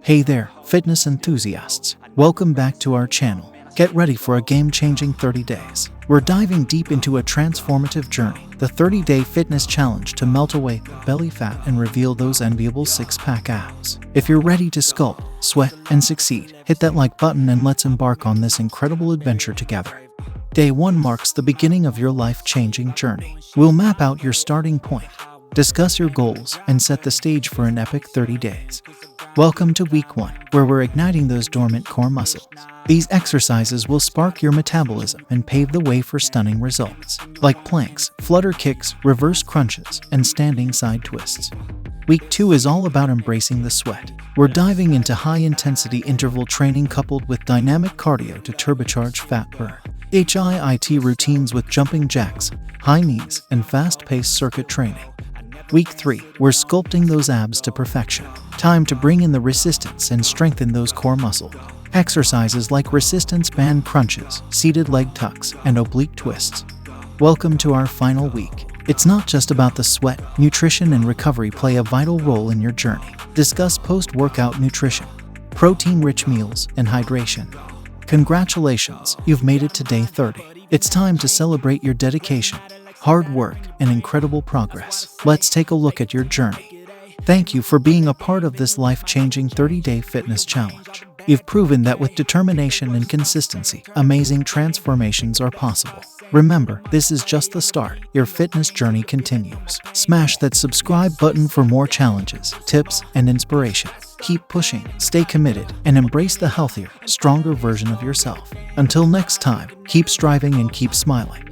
Hey there, fitness enthusiasts. Welcome back to our channel. Get ready for a game-changing 30 days. We're diving deep into a transformative journey, the 30-day fitness challenge to melt away belly fat and reveal those enviable six-pack abs. If you're ready to sculpt, sweat, and succeed, hit that like button and let's embark on this incredible adventure together. Day 1 marks the beginning of your life-changing journey. We'll map out your starting point, discuss your goals, and set the stage for an epic 30 days. Welcome to Week 1, where we're igniting those dormant core muscles. These exercises will spark your metabolism and pave the way for stunning results, like planks, flutter kicks, reverse crunches, and standing side twists. Week 2 is all about embracing the sweat. We're diving into high-intensity interval training coupled with dynamic cardio to turbocharge fat burn. HIIT routines with jumping jacks, high knees, and fast-paced circuit training. Week 3, we're sculpting those abs to perfection. Time to bring in the resistance and strengthen those core muscles. Exercises like resistance band crunches, seated leg tucks, and oblique twists. Welcome to our final week. It's not just about the sweat. Nutrition and recovery play a vital role in your journey. Discuss post-workout nutrition, protein-rich meals, and hydration. Congratulations, you've made it to day 30. It's time to celebrate your dedication, hard work, and incredible progress. Let's take a look at your journey. Thank you for being a part of this life-changing 30-day fitness challenge. You've proven that with determination and consistency, amazing transformations are possible. Remember, this is just the start. Your fitness journey continues. Smash that subscribe button for more challenges, tips, and inspiration. Keep pushing, stay committed, and embrace the healthier, stronger version of yourself. Until next time, keep striving and keep smiling.